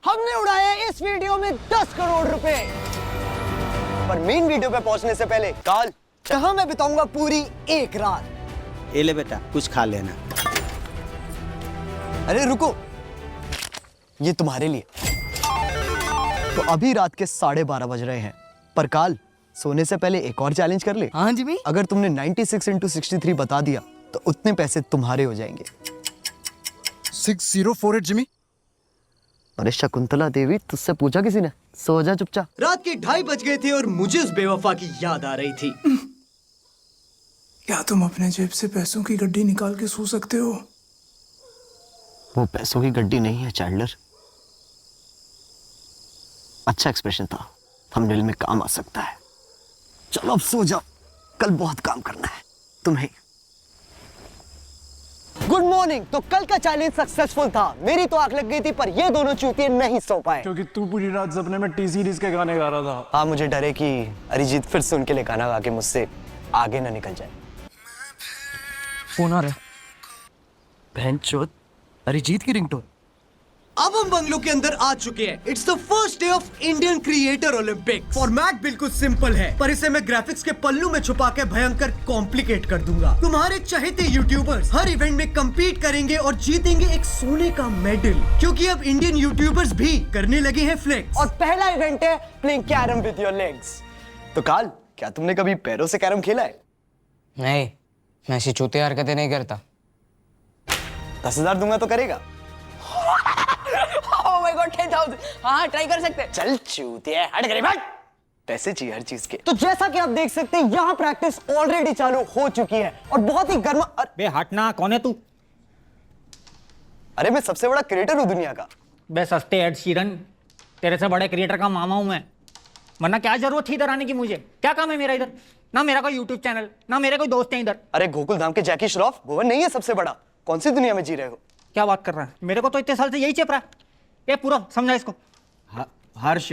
हमने उड़ाए इस वीडियो में 10 करोड़ रुपए। पर मेन वीडियो पे पहुंचने से पहले काल जहां मैं बिताऊंगा पूरी एक रात। ये ले बेटा, कुछ खा लेना। अरे रुको, ये तुम्हारे लिए। तो अभी रात के 12:30 बज रहे हैं, पर काल सोने से पहले एक और चैलेंज कर ले। हाँ जी। अगर तुमने 96 into 63 बता दिया तो उतने पैसे तुम्हारे हो जाएंगे। 6048 जिमी। अरे शकुंतला देवी, तुझसे पूछा किसी ने? सो जा चुपचाप। रात के 2:30 बज गए थे और मुझे उस बेवफा की याद आ रही थी। क्या तुम अपने जेब से पैसों की गड्डी निकाल के सो सकते हो? वो पैसों की गड्डी नहीं है चैंडलर। अच्छा एक्सप्रेशन था, थंबनेल में काम आ सकता है। चलो अब सो जाओ, कल बहुत काम करना है तुम्हें। Good morning. तो कल का चैलेंज सक्सेसफुल था। मेरी तो आंख लग गई थी, पर ये दोनों चूतिए नहीं सो पाए क्योंकि तू पूरी रात सपने में टी सीरीज के गाने गा रहा था। हाँ, मुझे डर है कि अरिजीत फिर से उनके लिए गाना गा के मुझसे आगे ना निकल जाए। फोन आ रहा है। बहनचोद, अरिजीत की रिंगटोन। अब हम बंगलो के अंदर आ चुके हैं। It's the first day of Indian creator Olympic. Format बिल्कुल सिंपल है, पर इसे मैं ग्राफिक्स के पल्लू में छुपा के भयंकर कॉम्प्लिकेट कर दूंगा। तुम्हारे चहेते यूट्यूबर्स हर इवेंट में compete करेंगे और जीतेंगे एक सोने का मेडल, क्योंकि अब इंडियन यूट्यूबर्स भी करने लगे हैं फ्लेक्स। और पहला इवेंट है playing carrom with your legs. तो काल, क्या तुमने कभी पैरों से कैरम खेला है? नहीं, मैं ऐसी चूतिया हरकतें नहीं करता। 10,000 दूंगा तो करेगा? Oh my God, 10,000। हाँ, ट्राई कर सकते हैं। चल चूतिया, हट गरीब हट। पैसे चाहिए हर चीज के। तो जैसा कि आप देख सकते हैं, यहाँ प्रैक्टिस ऑलरेडी चालू हो चुकी है और बहुत ही गर्म। बे हटना, कौन है तू? अरे मैं सबसे बड़ा क्रिएटर हूँ दुनिया का। बे सस्ते एड शीरन, तेरे से बड़े क्रिएटर का मामा हूं मैं। वरना क्या जरूरत थी इधर आने की? मुझे क्या काम है मेरा इधर? ना मेरा कोई यूट्यूब चैनल, ना मेरे कोई दोस्त हैं इधर। अरे गोकुल धाम के जैकी श्रॉफ, भुवन नहीं है सबसे बड़ा? कौन सी दुनिया में जी रहे हो? क्या बात कर रहा है? मेरे को तो इतने साल से यही चेप रहा है। ये पूरा समझा इसको। हर्ष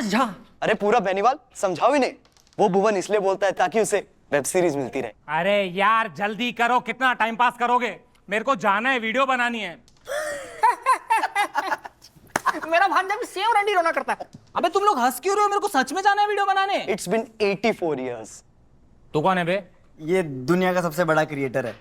झा। अरे पूरा बेनीवाल समझाओ ही नहीं। वो भुवन इसलिए बोलता है ताकि उसे वेब सीरीज मिलती रहे। अरे यार जल्दी करो, कितना टाइम पास करोगे? मेरे को जाना है, वीडियो बनानी है। मेरा भांजा भी सेम रंडी रोना करता है। अबे तुम लोग हंस क्यों रहे हो? मेरे को सच में जाना है वीडियो बनाने। It's been 84 years। तू कौन है बे? ये दुनिया का सबसे बड़ा क्रिएटर है।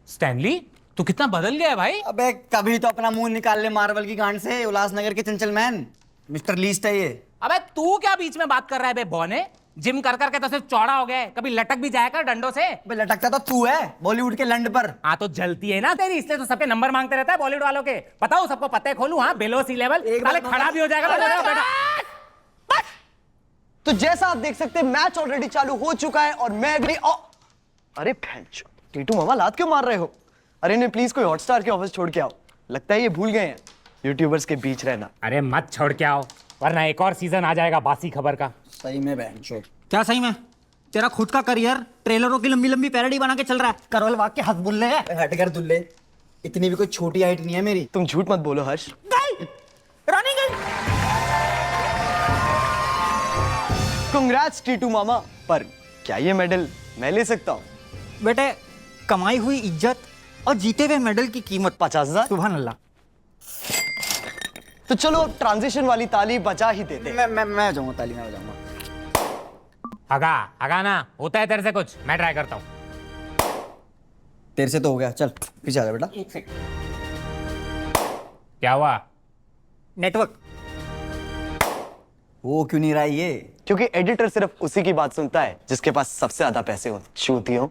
स्टैनली, तू कितना बदल गया है भाई। अबे कभी तो अपना मुंह निकाल ले मार्वल की गांड से। उल्लासनगर के चंचल मैन मिस्टर लीस्ट है ये। अबे तू क्या बीच में बात कर रहा है बे बौने? जिम कर करके तो सिर्फ चौड़ा हो गया है, कभी लटक भी जाएगा डंडों से। अबे लटकता तो तू है बॉलीवुड के लंड पर। हाँ तो जलती है ना तेरी, इसलिए तो सबके नंबर मांगते रहता है बॉलीवुड वालों के। बताओ सबको पते खोलूं? हाँ, बिलो सी लेवल साले खड़ा भी हो जाएगा। तो जैसा आप देख सकते हैं, मैच ऑलरेडी चालू हो चुका है और मैं भी अरे भैंचो, टीटू मामा लात क्यों मार रहे हो? अरे ने प्लीज कोई हॉटस्टार के ऑफिस छोड़ के आओ। लगता है ये भूल गए हैं यूट्यूबर्स के बीच रहना। अरे मत छोड़ के आओ, वरना एक और सीजन आ जाएगा बासी खबर का। सही में बहनचोद। क्या सही में? तेरा खुद का करियर ट्रेलरों की लंबी लंबी पैरोडी बना के चल रहा है। करवल वाग के हंस बुल्ले है। हट कर दुल्ले, इतनी भी कोई छोटी हाइट नहीं है मेरी। तुम झूठ मत बोलो हर्ष। रानी गई। कांग्रेट्स टीटू मामा। पर क्या ये मेडल मैं ले सकता हूँ? बेटे, कमाई हुई इज्जत और जीते हुए मेडल की कीमत 50,000। सुभान अल्लाह। तो चलो अब ट्रांजिशन वाली ताली बजा ही देते। मैं जाऊंगा ताली में बजाऊंगा। हगा ना, होता है तेरे से कुछ? मैं ट्राई करता हूँ। तेरे से तो हो गया, चल पीछे आ जा बेटा। एक सेकंड। क्या हुआ? नेटवर्क। वो क्यों नहीं रहा ये? क्योंकि एडिटर सिर्फ उसी की बात सुनता है जिसके पास सबसे ज्यादा पैसे हो। चूतियों।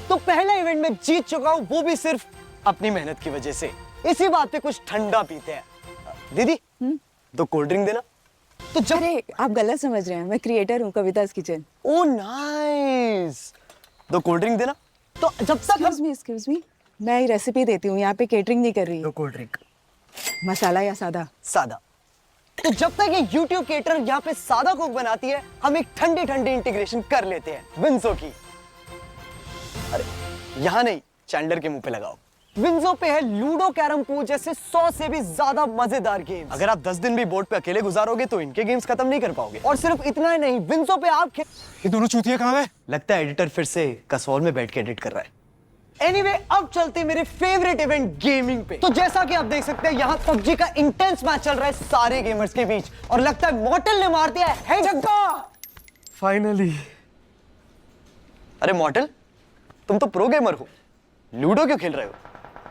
तो पहला इवेंट में जीत चुका हूं, वो भी सिर्फ अपनी मेहनत की वजह से। इसी बात पे कुछ ठंडा पीते हैं। दीदी, तो कोल्ड ड्रिंक देना। तो जब अरे आप गलत समझ रहे हैं, मैं क्रिएटर हूँ कविता's किचन। ओ नाइस। तो कोल्ड ड्रिंक देना। तो जब तक एक्सक्यूज मी, मैं ये रेसिपी देती हूँ, यहाँ पे केटरिंग नहीं कर रही। तो कोल्ड ड्रिंक मसाला या सादा? सादा। तो जब तक ये YouTube केटर यहाँ पे सादा कोक बनाती है, हम एक ठंडी ठंडी इंटीग्रेशन कर लेते हैं विंजो की। अरे यहाँ नहीं, चैंडलर के मुंह पे लगाओ। विंजो पे है लूडो, कैरम पूल जैसे 100 से भी ज्यादा मजेदार गेम्स। अगर आप 10 दिन भी बोर्ड पे अकेले गुजारोगे तो इनके गेम्स खत्म नहीं कर पाओगे। और सिर्फ इतना ही नहीं, विंजो पे आप ये दोनों चूतिया कहाँ है? लगता है एडिटर फिर से कसौल में बैठ के एडिट कर रहा है। एनीवे अब चलते हैं मेरे फेवरेट इवेंट गेमिंग पे। तो जैसा कि आप देख सकते हैं यहाँ पबजी का इंटेंस मैच चल रहा है सारे गेमर्स के बीच और लगता है मॉर्टल ने मार दिया है जग्गा। फाइनली। अरे मॉर्टल, तुम तो प्रो गेमर हो, लूडो क्यों खेल रहे हो?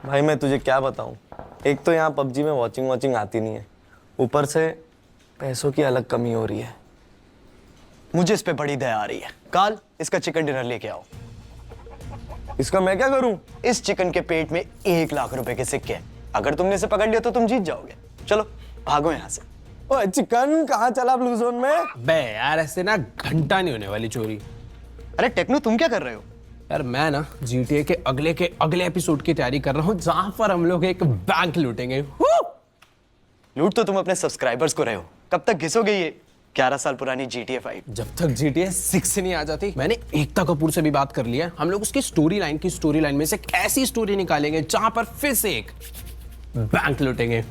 भाई मैं तुझे क्या बताऊं, एक तो यहाँ पबजी में वॉचिंग आती नहीं है, ऊपर से पैसों की अलग कमी हो रही है। मुझे इस पे बड़ी दया आ रही है। काल, इसका चिकन डिनर लेके आओ। इसका मैं क्या करूं? इस चिकन के पेट में 1 लाख रुपए के सिक्के हैं। अगर तुमने इसे पकड़ लिया तो तुम जीत जाओगे। चलो भागो यहाँ से। ओए चिकन कहाँ चला ब्लू जोन में? बे यार ऐसे ना घंटा नहीं होने वाली चोरी। अरे टेक्नो, तुम क्या कर रहे हो? यार मैं ना GTA के अगले एपिसोड की तैयारी कर रहा हूँ जहां पर हम लोग एक बैंक लूटेंगे। लूट तो तुम अपने सब्सक्राइबर्स को रहे हो। कब तक घिसोगे ये 11 साल पुरानी GTA 5? जब तक GTA 6 नहीं आ जाती। मैंने एकता कपूर से भी बात कर लिया है, हम लोग उसकी स्टोरी लाइन में से एक ऐसी स्टोरी निकालेंगे जहां पर फिर से एक बैंक लूटेंगे।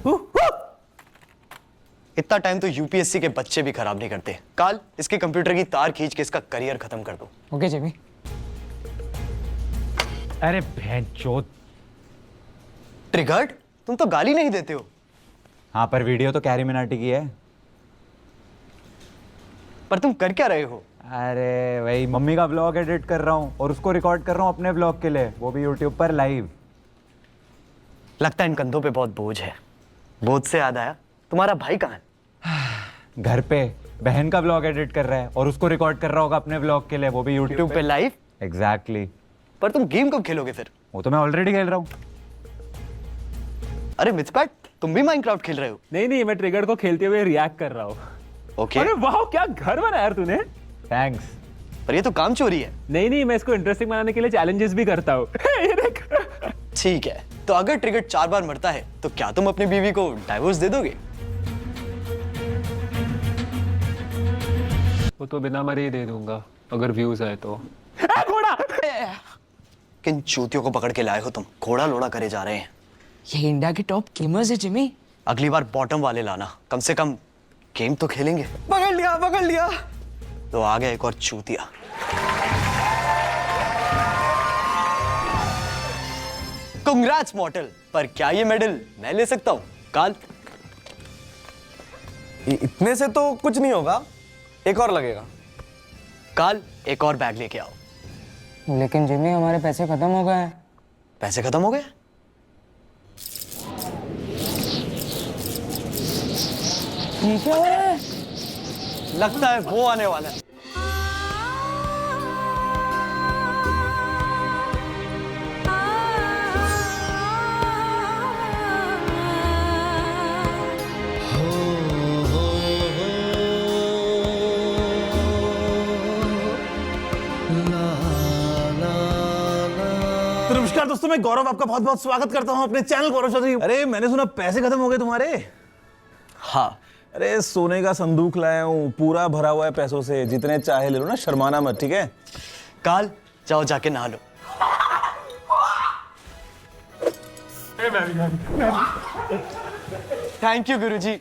इतना टाइम तो यूपीएससी के बच्चे भी खराब नहीं करते। काल, इसके कंप्यूटर की तार खींच के इसका करियर खत्म कर दो। Okay Jimmy. अरे भैंचोद। ट्रिगर्ड, तुम तो गाली नहीं देते हो। हाँ पर वीडियो तो कैरी मिनाटी की है। पर तुम कर क्या रहे हो? अरे वही मम्मी का ब्लॉग एडिट कर रहा हूँ और उसको रिकॉर्ड कर रहा हूँ अपने ब्लॉग के लिए, वो भी यूट्यूब पर लाइव। लगता है इन कंधों पे बहुत बोझ है। बोझ से याद आया, तुम्हारा भाई कहाँ है? घर पे बहन का ब्लॉग एडिट कर रहा है और उसको रिकॉर्ड कर रहा होगा अपने ब्लॉग के लिए, वो भी यूट्यूब पे लाइव। एग्जैक्टली। पर तुम गेम कब खेलोगे फिर? वो तो मैं ऑलरेडी खेल रहा हूँ। अरे मिथपैट, तुम भी माइनक्राफ्ट खेल रहे हो? नहीं, मैं ट्रिगर को खेलते हुए रिएक्ट कर रहा हूँ। ओके। अरे वाह, क्या घर बनाया यार तूने। थैंक्स। पर ये तो काम चोरी है। नहीं, मैं इसको इंटरेस्टिंग बनाने के लिए चैलेंजेस भी करता हूँ। ठीक है, तो अगर ट्रिगर 4 बार मरता है तो क्या तुम अपनी बीवी को डाइवोर्स दे दोगे? वो तो बिना मरे ही दे दूंगा अगर व्यूज आए तो। घोड़ा। किन चूतियों को पकड़ के लाए हो तुम? घोड़ा लोड़ा करे जा रहे हैं। ये इंडिया के टॉप गेमर्स है जिमी। अगली बार बॉटम वाले लाना, कम से कम गेम तो खेलेंगे। पकड़ लिया। तो आ गया एक और चूतिया। कांग्रेट्स मॉर्टल, पर क्या ये मेडल मैं ले सकता हूँ? काल, इतने से तो कुछ नहीं होगा, एक और लगेगा। काल, एक और बैग लेके आओ। लेकिन जिमी हमारे पैसे खत्म हो गए हैं। पैसे खत्म हो गए? ठीक है, लगता है वो आने वाला है। तो नमस्कार दोस्तों, मैं गौरव आपका बहुत बहुत स्वागत करता हूं अपने चैनल गौरव चौधरी। अरे मैंने सुना पैसे खत्म हो गए तुम्हारे। हाँ। अरे सोने का संदूक लाया हूँ, पूरा भरा हुआ है पैसों से, जितने चाहे ले लो ना, शर्माना मत, ठीक है? काल, जाओ जाके नहा लो। थैंक यू गुरुजी।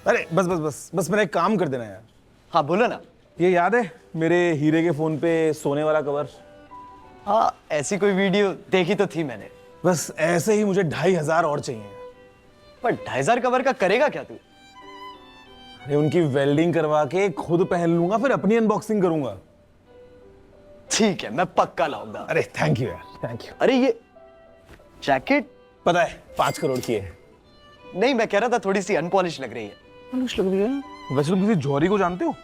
अरे बस मेरा एक काम कर देना यार। हाँ बोलो ना। ये याद है मेरे हीरे के फोन पे सोने वाला कवर? हाँ, ऐसी कोई वीडियो देखी तो थी मैंने। बस ऐसे ही मुझे 2500 और चाहिए। पर 2500 कवर का करेगा क्या तू? अरे उनकी वेल्डिंग करवा के खुद पहन लूंगा, फिर अपनी अनबॉक्सिंग करूंगा। ठीक है, मैं पक्का लाऊंगा। अरे थैंक यू यार, थैंक यू। अरे ये जैकेट पता है 5 करोड़ की है। नहीं, मैं कह रहा था थोड़ी सी अनपॉलिश लग रही है। पॉलिश लग रही है? वैसे तुम किसी जौहरी को जानते हो?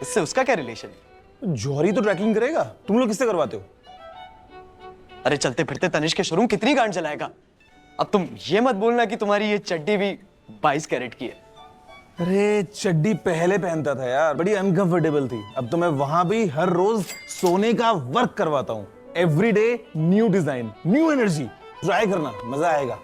इससे उसका क्या रिलेशन है? जौहरी तो ट्रैकिंग करेगा, तुम लोग किससे करवाते हो? अरे चलते फिरते तनिष्क के शोरूम कितनी गांड चलाएगा? अब तुम ये मत बोलना कि तुम्हारी ये चड्डी भी 22 कैरेट की है। अरे चड्डी पहले पहनता था यार, बड़ी अनकंफर्टेबल थी। अब तो मैं वहां भी हर रोज सोने का वर्क करवाता हूँ। Every day new design, new energy. Try करना, मजा आएगा।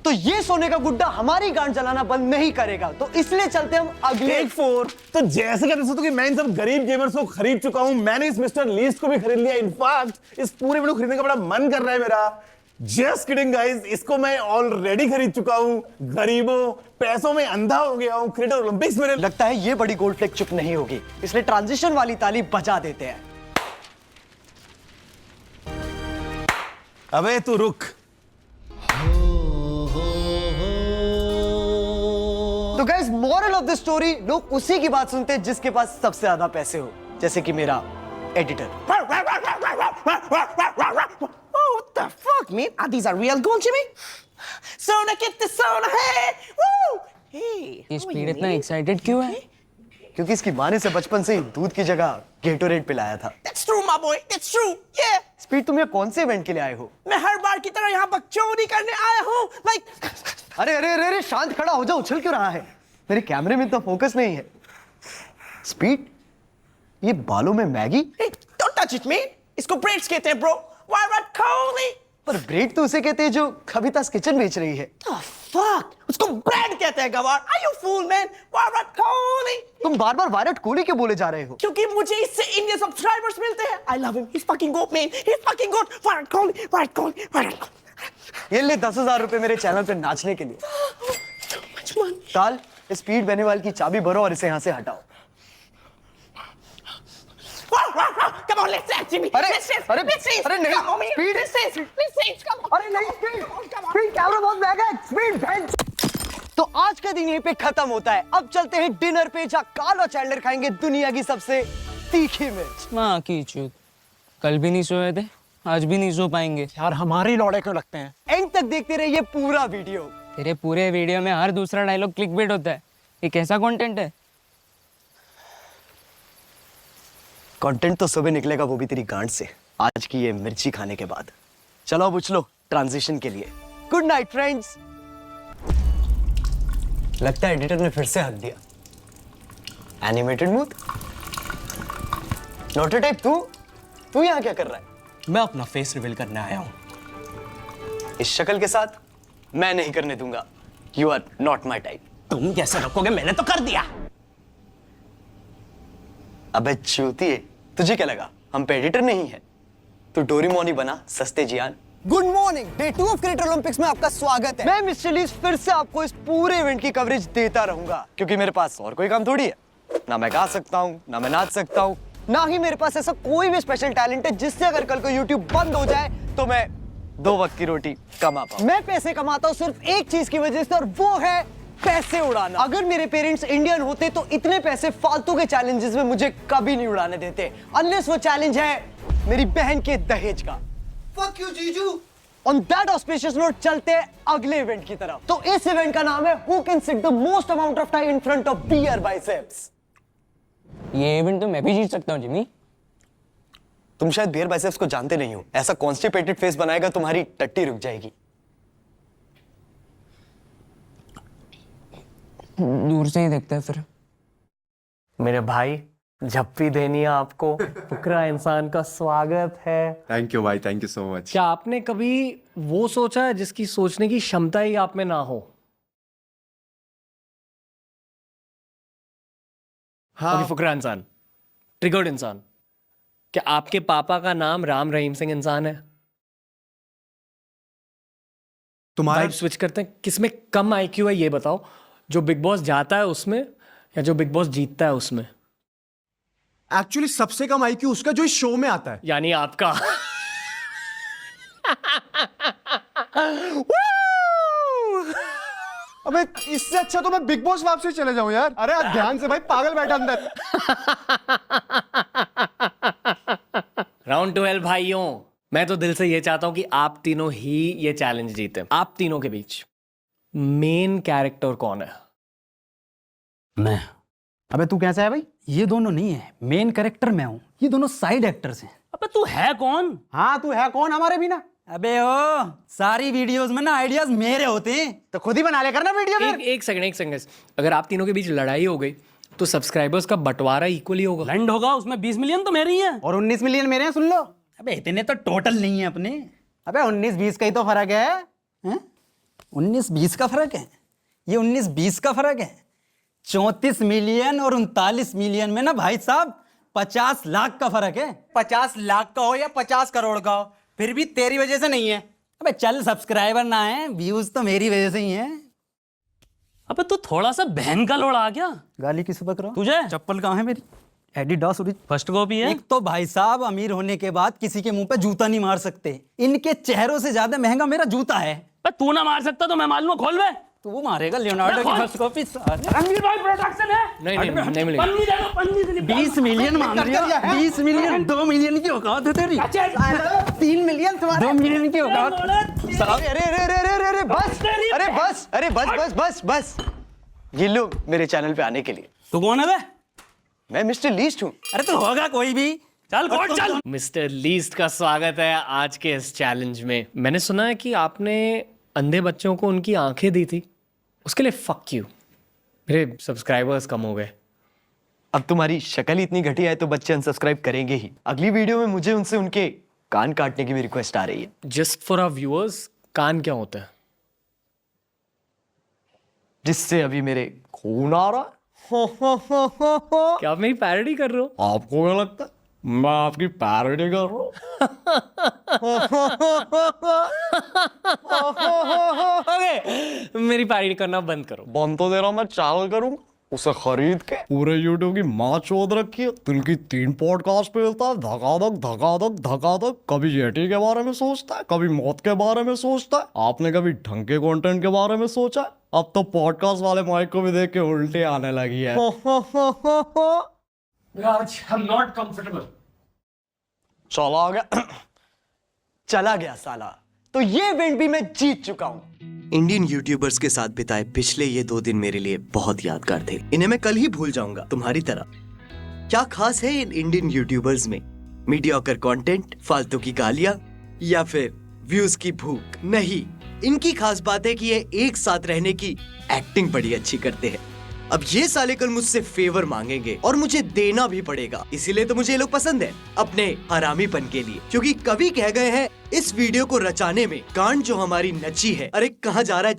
तो ये सोने का गुड्डा हमारी गांड चलाना बंद नहीं करेगा, तो इसलिए चलते हम अगले। टेक 4। तो जैसे कहते हो कि मैं इन सब गरीब गेमर्स को खरीद चुका हूं, मैंने इस मिस्टर लीस्ट को भी खरीद लिया। इनफैक्ट इस पूरे वीडियो खरीदने का बड़ा मन कर रहा है मेरा। जस्ट किडिंग गाइस, इसको मैं ऑलरेडी खरीद चुका हूं। गरीबों, पैसों में अंधा हो गया हूं। क्रिएटर ओलंपिक्स में लगता है ये बड़ी गोल्ड फ्लेक चुप नहीं होगी, इसलिए ट्रांजिशन वाली ताली बजा देते हैं। अबे तू रुक। तो guys moral of the story, लोग उसी की बात सुनते हैं जिसके पास सबसे ज्यादा पैसे हो, जैसे कि मेरा editor. Oh, what the fuck, man? Are these are real goons, Jimmy? Sona, get the Sona, hey! Woo! Hey! ये स्पीड इतना एक्साइटेड क्यों है? क्योंकि इसकी माँ ने इसे बचपन से ही दूध की जगह गेटोरेड पिलाया था। That's true, my boy. That's true. Yeah. Speed, तुम यहाँ कौन से इवेंट के लिए आए हो? मैं हर बार की तरह यहाँ बकचोदी करने आया हूँ। Like, अरे अरे अरे अरे, शांत खड़ा हो जा, उछल क्यों रहा है? मेरे कैमरे में तो फोकस नहीं है। स्पीड, ये बालों में Maggi? hey, don't touch it, man. इसको braids कहते हैं, bro. Virat Kohli. पर ब्रेड तो उसे कहते हैं जो कविता's किचन बेच रही है। The fuck? उसको ब्रांड कहते हैं, गवार। Are you fool, man? Virat Kohli. तुम बार बार विराट कोहली क्यों बोले जा रहे हो? क्योंकि मुझे इससे इंडियन सब्सक्राइबर्स मिलते हैं। I love him. He's fucking goat, man. He's fucking goat. Virat Kohli. Virat Kohli. Virat Kohli. ये ले 10,000 रुपए मेरे चैनल पे नाचने के लिए। So much money. ताल, स्पीड बेनीवाल की चाबी भरो और इसे यहाँ से हटाओ। Come on, let's dance, Jimmy. अरे, Let's dance. अरे, Let's dance. अरे नहीं, Come on, man. speed. Let's dance. Let's dance. Come on. अरे नहीं, speed, Come on. Speed, camera बहुत महंगा है, स्पीड, बेंच। तो आज का दिन यहीं पे खत्म होता है। अब चलते हैं डिनर पे, जहाँ कार्ल और चैंडलर खाएंगे दुनिया की सबसे तीखी मिर्च। माँ की चूत, कल भी नहीं सोए थे, आज भी नहीं सो पाएंगे। यार हमारे लौड़े क्यों लगते हैं? एंड तक देखते रहिए पूरा वीडियो। तेरे पूरे वीडियो में हर दूसरा डायलॉग क्लिकबेट होता है। ये कैसा कंटेंट है? कंटेंट तो सुबह निकलेगा, वो भी तेरी गांड से, आज की ये मिर्ची खाने के बाद। चलो अब उछलो ट्रांजिशन के लिए। Good night friends. लगता है एडिटर ने फिर से हक दिया। Animated mood. नोटो टाइप, तू यहाँ क्या कर रहा है? मैं अपना फेस रिवील करने आया हूँ। इस शक्ल के साथ मैं नहीं करने दूंगा। You are not my type. तुम कैसे रखोगे? मैंने तो कर दिया। अबे चूतिए, तुझे क्या लगा हम पे एडिटर नहीं है? तू डोरेमोन ही बना, सस्ते Gian. Good morning, day 2 of creator Olympics में आपका स्वागत है। मैं मिस्टर लीस्ट फिर से आपको इस पूरे इवेंट की कवरेज देता रहूंगा, क्योंकि मेरे पास और कोई काम थोड़ी है। ना मैं गा सकता हूँ, ना मैं नाच सकता हूँ, ना ही मेरे पास ऐसा कोई भी स्पेशल टैलेंट है जिससे अगर कल को यूट्यूब बंद हो जाए तो मैं 2 वक्त की रोटी कमा पाऊं। मैं पैसे कमाता हूँ सिर्फ एक चीज की वजह से, और वो है पैसे उड़ाना। अगर मेरे पेरेंट्स इंडियन होते तो इतने पैसे फालतू के चैलेंजेस में मुझे कभी नहीं उड़ाने देते, अनलेस वो चैलेंज है मेरी बहन के दहेज का। Fuck you, जीजू। On that auspicious note चलते हैं अगले इवेंट की तरफ। तो इस इवेंट का नाम है Who can sit the most amount of time in front of beer biceps। ये इवेंट तो मैं भी जीत सकता हूँ जिमी। तुम शायद बियर बाइसेप्स को जानते नहीं हो। ऐसा कॉन्स्टिपेटेड फेस बनाएगा तुम्हारी टट्टी रुक जाएगी। दूर से ही देखता है फिर। मेरे भाई, झप्पी देनी है आपको। फुकरा इंसान का स्वागत है। थैंक यू भाई, थैंक यू सो मच। क्या आपने कभी वो सोचा है जिसकी सोचने की क्षमता ही आप में ना हो? हाँ। अभी फुकरा इंसान, ट्रिगर्ड इंसान। क्या आपके पापा का नाम राम रहीम सिंह इंसान है? तुम्हारा वाइब स्विच करते हैं। किसमें कम आईक्यू है ये बताओ, जो बिग बॉस जाता है उसमें या जो बिग बॉस जीतता है उसमें? एक्चुअली सबसे कम आईक्यू उसका जो इस शो में आता है। यानी आपका। अबे इससे अच्छा तो मैं बिग बॉस वापसी चले जाऊं यार। अरे ध्यान से भाई, पागल बैठा अंदर। राउंड 12 भाइयों, मैं तो दिल से ये चाहता हूं कि आप तीनों ही ये चैलेंज जीते। आप तीनों के बीच मेन कैरेक्टर कौन है? मैं। अबे तू कैसा है भाई? ये दोनों नहीं है, मेन कैरेक्टर मैं हूँ, ये दोनों साइड एक्टर्स हैं। अबे तू है कौन? हाँ तू है कौन हमारे बिना? अबे ओ, सारी वीडियोस में ना आइडियाज मेरे होते हैं, तो खुद ही बना ले करना वीडियो में। एक सेकंड। अगर आप तीनों के बीच लड़ाई हो गई तो सब्सक्राइबर्स का बंटवारा इक्वली होगा। लैंड होगा, उसमें 20 मिलियन तो मेरे ही हैं और 19 मिलियन मेरे हैं, सुन लो। अबे इतने तो टोटल नहीं है अपने। अबे 19-20 का ही तो फर्क है। 19-20 का फर्क है? ये 19-20 का फर्क है। 34 मिलियन और 39 मिलियन में ना भाई साहब 50 लाख का फर्क है। 50 लाख का हो या 50 करोड़ का हो, फिर भी तेरी वजह से नहीं है। अबे चल, सब्सक्राइबर ना है, व्यूज तो मेरी वजह से ही है। अबे तू थोड़ा सा बहन का लोड़ा आ गया। गाली किस बक रहा? तुझे चप्पल कहाँ है मेरी? एडिडास फर्स्ट कॉपी है। एक तो भाई साहब अमीर होने के बाद किसी के मुंह पे जूता नहीं मार सकते, इनके चेहरों से ज्यादा महंगा मेरा जूता है। तू ना मार सकता तो मैं मालूम, खोल बे। तू मारेगा लियोनार्डो की फर्स्ट कॉपी? रणवीर भाई प्रोडक्शन है। नहीं मिलेगा। पन्नी दे दो, पन्नी दे दो। 20 मिलियन मांग रही है। 20 मिलियन, 2 मिलियन की औकात है तेरी। 3 मिलियन तुम्हारे। 2 मिलियन की औकात। अरे अरे अरे अरे अरे अरे बस, अरे बस, अरे बस बस बस बस। ये लो मेरे चैनल पे आने के लिए। तू कौन है बे? मैं मिस्टर लीस्ट हूँ। अरे तो होगा कोई भी। चल कोर्ट चल। मिस्टर लीस्ट का स्वागत है आज के इस चैलेंज में। मैंने सुना है कि आपने अंधे बच्चों को उनकी आंखें दी थी, उसके लिए फक यू। मेरे सब्सक्राइबर्स कम हो गए। अब तुम्हारी शक्ल ही इतनी घटिया है तो बच्चे अनसब्सक्राइब करेंगे ही। अगली वीडियो में मुझे उनसे उनके कान काटने की भी रिक्वेस्ट आ रही है। जस्ट फॉर आवर व्यूअर्स, कान क्या होता है? जिससे अभी मेरे खून आ रहा है। क्या आप मेरी पैरोडी कर रहे हो? आपको क्या लगता है मैं आपकी पैरोडी कर रहा हूँ? ओके, मेरी पैरोडी करना बंद करो। बंद तो दे रहा, मैं चैनल करूंगा उसे खरीद के। पूरे यूट्यूब की माँ चौध रखी है। दिन की 3 पॉडकास्ट पे मिलता है, धकाधक धकाधक धकाधक। कभी येटी के बारे में सोचता है, कभी मौत के बारे में सोचता है। आपने कभी ढंग के कंटेंट के बारे में सोचा है? अब तो पॉडकास्ट वाले माइक को भी देख के उल्टे आने लगी है। राज, I'm not comfortable. चला गया चला गया साला। तो ये इवेंट भी मैं जीत चुका हूँ। इंडियन यूट्यूबर्स के साथ बिताए पिछले ये 2 दिन मेरे लिए बहुत यादगार थे। इन्हें मैं कल ही भूल जाऊंगा, तुम्हारी तरह। क्या खास है इन इंडियन यूट्यूबर्स में? मीडियोकर कंटेंट, फालतू की गालियां, या फिर व्यूज की भूख? नहीं, इनकी खास बात है कि ये एक साथ रहने की एक्टिंग बड़ी अच्छी करते हैं। अब ये साले कल मुझसे फेवर मांगेंगे और मुझे देना भी पड़ेगा। इसीलिए तो मुझे ये लोग पसंद है, अपने हरामीपन के लिए। क्योंकि कवि कह गए हैं इस वीडियो को रचाने में गांड जो हमारी नची है। अरे कहाँ जा रहा है